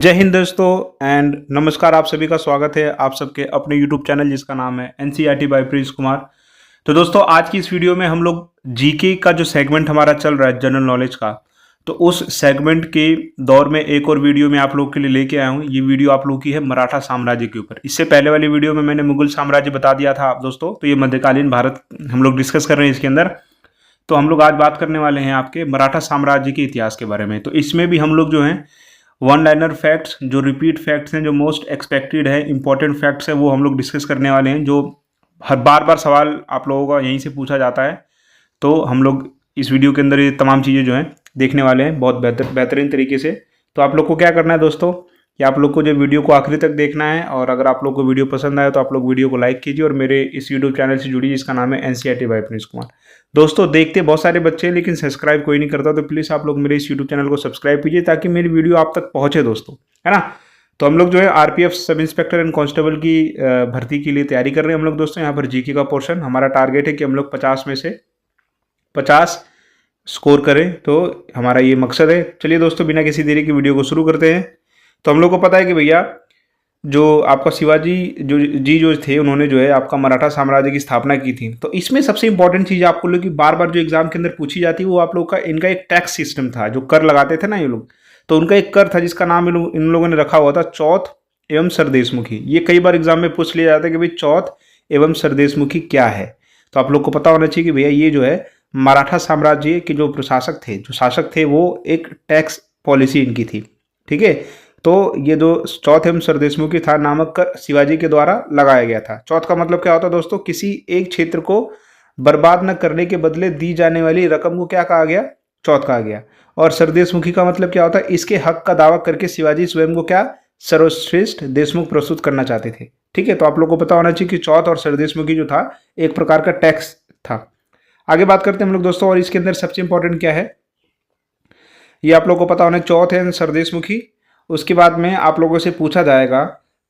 जय हिंद दोस्तों एंड नमस्कार। आप सभी का स्वागत है आप सबके अपने YouTube चैनल जिसका नाम है NCERT बाय प्रिंस कुमार। तो दोस्तों आज की इस वीडियो में हम लोग जीके का जो सेगमेंट हमारा चल रहा है जनरल नॉलेज का, तो उस सेगमेंट के दौर में एक और वीडियो मैं आप लोग के लिए लेके आया हूँ। ये वीडियो आप लोग की है मराठा साम्राज्य के ऊपर। इससे पहले वाली वीडियो में मैंने मुगल साम्राज्य बता दिया था आप दोस्तों, तो ये मध्यकालीन भारत हम लोग डिस्कस कर रहे हैं इसके अंदर। तो हम लोग आज बात करने वाले हैं आपके मराठा साम्राज्य के इतिहास के बारे में। तो इसमें भी हम लोग जो है वन लाइनर फैक्ट्स, जो रिपीट फैक्ट्स हैं, जो मोस्ट एक्सपेक्टेड है, इंपॉर्टेंट फैक्ट्स है, वो हम लोग डिस्कस करने वाले हैं। जो हर बार सवाल आप लोगों का यहीं से पूछा जाता है, तो हम लोग इस वीडियो के अंदर ये तमाम चीज़ें जो हैं देखने वाले हैं बहुत बेहतरीन तरीके से। तो आप लोग को क्या करना है दोस्तों कि आप लोग को जो वीडियो को आखिरी तक देखना है, और अगर आप लोग को वीडियो पसंद आए तो आप लोग वीडियो को लाइक कीजिए और मेरे इस यूट्यूब चैनल से जुड़िए जिसका नाम है NCERT बाय प्रिंस कुमार। दोस्तों देखते बहुत सारे बच्चे हैं लेकिन सब्सक्राइब कोई नहीं करता, तो प्लीज़ आप लोग मेरे इस यूट्यूब चैनल को सब्सक्राइब कीजिए ताकि मेरी वीडियो आप तक पहुँचे दोस्तों, है ना। तो हम लोग जो है RPF sub inspector and constable की भर्ती के लिए तैयारी कर रहे हैं हम लोग दोस्तों। यहाँ पर जीके का पोर्शन हमारा टारगेट है कि हम लोग 50 में से 50 स्कोर करें, तो हमारा ये मकसद है। चलिए दोस्तों बिना किसी देरी की वीडियो को शुरू करते हैं। तो हम लोग को पता है कि भैया जो आपका शिवाजी जो थे, उन्होंने जो है आपका मराठा साम्राज्य की स्थापना की थी। तो इसमें सबसे इंपॉर्टेंट चीज़ आपको लोग की बार बार जो एग्जाम के अंदर पूछी जाती है वो आप लोग का इनका एक टैक्स सिस्टम था, जो कर लगाते थे ना ये लोग। तो उनका एक कर था जिसका नाम इन लोगों ने रखा हुआ था चौथ एवं सरदेशमुखी। ये कई बार एग्जाम में पूछ लिया जाता है कि भाई चौथ एवं सरदेशमुखी क्या है। तो आप लोग को पता होना चाहिए कि भैया ये जो है मराठा साम्राज्य के जो प्रशासक थे, जो शासक थे, वो एक टैक्स पॉलिसी इनकी थी, ठीक है। तो ये जो चौथ एवं सरदेशमुखी था नामक कर शिवाजी के द्वारा लगाया गया था। चौथ का मतलब क्या होता है दोस्तों? किसी एक क्षेत्र को बर्बाद न करने के बदले दी जाने वाली रकम को क्या कहा गया? चौथ कहा गया। और सरदेशमुखी का मतलब क्या होता है? इसके हक का दावा करके शिवाजी स्वयं को क्या सर्वश्रेष्ठ देशमुख प्रस्तुत करना चाहते थे, ठीक है। तो आप लोग को पता होना चाहिए कि चौथ और सरदेशमुखी जो था एक प्रकार का टैक्स था। आगे बात करते हैं हम लोग दोस्तों, और इसके अंदर सबसे इंपॉर्टेंट क्या है ये आप लोग को पता होना। चौथ है सरदेशमुखी। उसके बाद में आप लोगों से पूछा जाएगा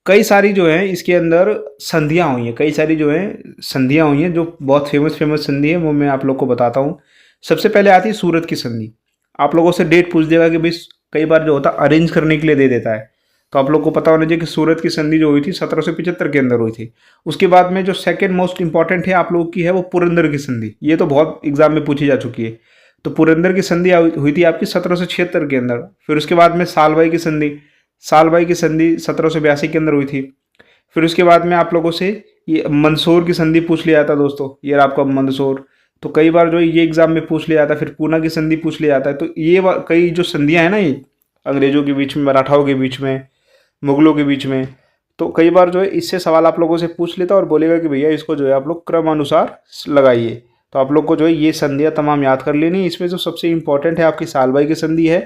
कई सारी जो है इसके अंदर संधियाँ हुई हैं, कई सारी जो है संधियाँ हुई हैं, जो बहुत फेमस संधि है वो मैं आप लोग को बताता हूँ। सबसे पहले आती है सूरत की संधि। आप लोगों से डेट पूछ देगा कि भाई कई बार जो होता है अरेंज करने के लिए दे देता है। तो आप लोग को पता होना चाहिए कि सूरत की संधि जो हुई थी 1775 के अंदर हुई थी। उसके बाद में जो सेकेंड मोस्ट इंपॉर्टेंट है आप लोगों की है वो पुरंदर की संधि। ये तो बहुत एग्जाम में पूछी जा चुकी है। तो पुरंदर की संधि हुई थी आपकी 1776 के अंदर। फिर उसके बाद में सालबाई की संधि 1782 के अंदर हुई थी। फिर उसके बाद में आप लोगों से ये मंदसौर की संधि पूछ लिया जाता दोस्तों, ये आपका मंदसौर। तो कई बार जो ये एग्जाम में पूछ लिया जाता है। फिर पूना की संधि पूछ लिया जाता है। तो ये कई जो संधियां हैं ना, ये अंग्रेजों के बीच में, मराठाओं के बीच में, मुगलों के बीच में, तो कई बार जो है इससे सवाल आप लोगों से पूछ लेता और बोलेगा कि भैया इसको जो है आप लोग क्रमानुसार लगाइए। तो आप लोग को जो है ये संधियाँ तमाम याद कर लेनी। इसमें जो सबसे इंपॉर्टेंट है आपकी सालबाई की संधि है,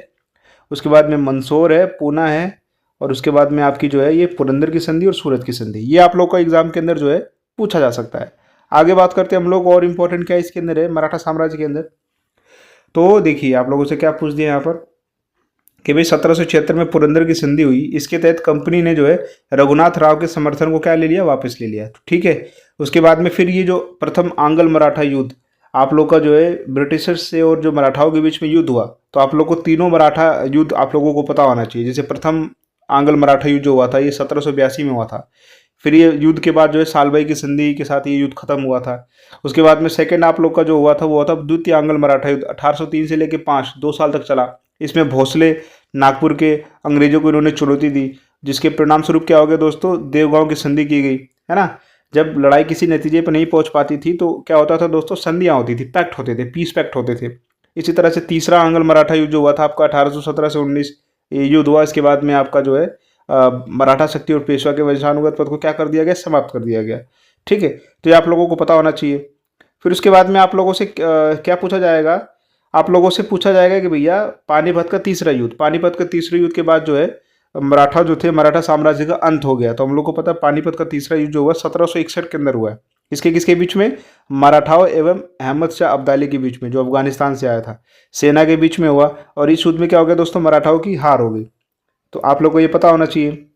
उसके बाद में मंदसौर है, पूना है, और उसके बाद में आपकी जो है ये पुरंदर की संधि और सूरत की संधि। ये आप लोग का एग्जाम के अंदर जो है पूछा जा सकता है। आगे बात करते हैं हम लोग, और इंपॉर्टेंट क्या है इसके अंदर है मराठा साम्राज्य के अंदर। तो देखिए आप लोगों से क्या पूछ दिया यहाँ पर कि भाई 1776 में पुरंदर की संधि हुई। इसके तहत कंपनी ने जो है रघुनाथ राव के समर्थन को क्या ले लिया? वापस ले लिया, ठीक है। उसके बाद में फिर ये जो प्रथम आंग्ल मराठा युद्ध आप लोग का जो है ब्रिटिशर्स से और जो मराठाओं के बीच में युद्ध हुआ, तो आप लोग को तीनों मराठा युद्ध आप लोगों को पता होना चाहिए। जैसे प्रथम आंग्ल मराठा युद्ध जो हुआ था ये 1782 में हुआ था। फिर ये युद्ध के बाद जो है सालबाई की संधि के साथ ये युद्ध खत्म हुआ था। उसके बाद में सेकेंड आप लोग का जो हुआ था वो हुआ था द्वितीय आंग्ल मराठा युद्ध, 1803 से लेकर 5 2 साल तक चला। इसमें भोसले नागपुर के अंग्रेजों को इन्होंने चुनौती दी, जिसके परिणाम स्वरूप क्या हो गया दोस्तों? देवगांव की संधि की गई, है ना। जब लड़ाई किसी नतीजे पर नहीं पहुंच पाती थी तो क्या होता था दोस्तों? संधियां होती थी, पैक्ट होते थे, पीस पैक्ट होते थे। इसी तरह से तीसरा आंग्ल मराठा युद्ध जो हुआ था आपका 1817 से 19 ये युद्ध हुआ। इसके बाद में आपका जो है मराठा शक्ति और पेशवा के वंशानुगत पद को क्या कर दिया गया? समाप्त कर दिया गया, ठीक है। तो ये आप लोगों को पता होना चाहिए। फिर उसके बाद में आप लोगों से क्या पूछा जाएगा? आप लोगों से पूछा जाएगा कि भैया पानीपत का तीसरा युद्ध, पानीपत का तीसरे युद्ध के बाद जो है मराठा जो थे, मराठा साम्राज्य का अंत हो गया। तो हम लोग को पता है पानीपत का तीसरा युद्ध जो हुआ 1761 के अंदर हुआ है। किसके किसके बीच में? मराठाओं एवं अहमद शाह अब्दाली के बीच में, जो अफगानिस्तान से आया था, सेना के बीच में हुआ। और इस युद्ध में क्या हो गया दोस्तों? मराठाओं की हार हो गई। तो आप लोग को ये पता होना चाहिए,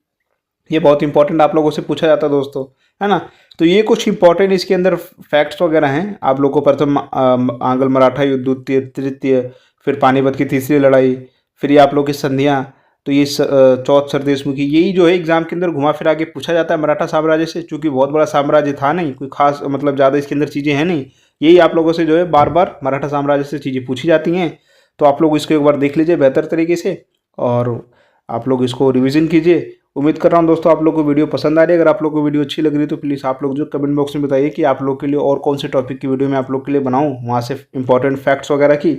ये बहुत इंपॉर्टेंट आप लोगों से पूछा जाता है दोस्तों, है ना। तो ये कुछ इंपॉर्टेंट इसके अंदर फैक्ट्स वगैरह हैं। आप लोग को प्रथम आंग्ल मराठा युद्ध, द्वितीय, तृतीय, फिर पानीपत की तीसरी लड़ाई, फिर ये आप लोग की संधियाँ। तो ये चौथ सरदेशमुखी, यही जो है एग्जाम के अंदर घुमा फिरा के पूछा जाता है मराठा साम्राज्य से, चूंकि बहुत बड़ा साम्राज्य था नहीं, कोई खास मतलब ज़्यादा इसके अंदर चीज़ें हैं नहीं, यही आप लोगों से जो है बार बार मराठा साम्राज्य से चीज़ें पूछी जाती हैं। तो आप लोग इसको एक बार देख लीजिए बेहतर तरीके से और आप लोग इसको रिवीजन कीजिए। उम्मीद कर रहा हूँ दोस्तों आप लोग को वीडियो पसंद आ रही है। अगर आप लोग को वीडियो अच्छी लग रही है तो प्लीज़ आप लोग जो कमेंट बॉक्स में बताइए कि आप लोग के लिए और कौन से टॉपिक की वीडियो मैं आप लोग के लिए बनाऊँ, वहाँ से इंपॉर्टेंट फैक्ट्स वगैरह की।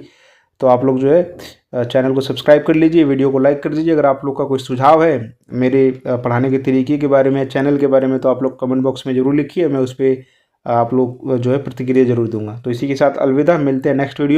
तो आप लोग जो है चैनल को सब्सक्राइब कर लीजिए, वीडियो को लाइक कर दीजिए। अगर आप लोग का कोई सुझाव है मेरे पढ़ाने के तरीके के बारे में, चैनल के बारे में, तो आप लोग कमेंट बॉक्स में ज़रूर लिखिए, मैं उस पर आप लोग जो है प्रतिक्रिया जरूर दूंगा। तो इसी के साथ अलविदा, मिलते हैं नेक्स्ट वीडियो।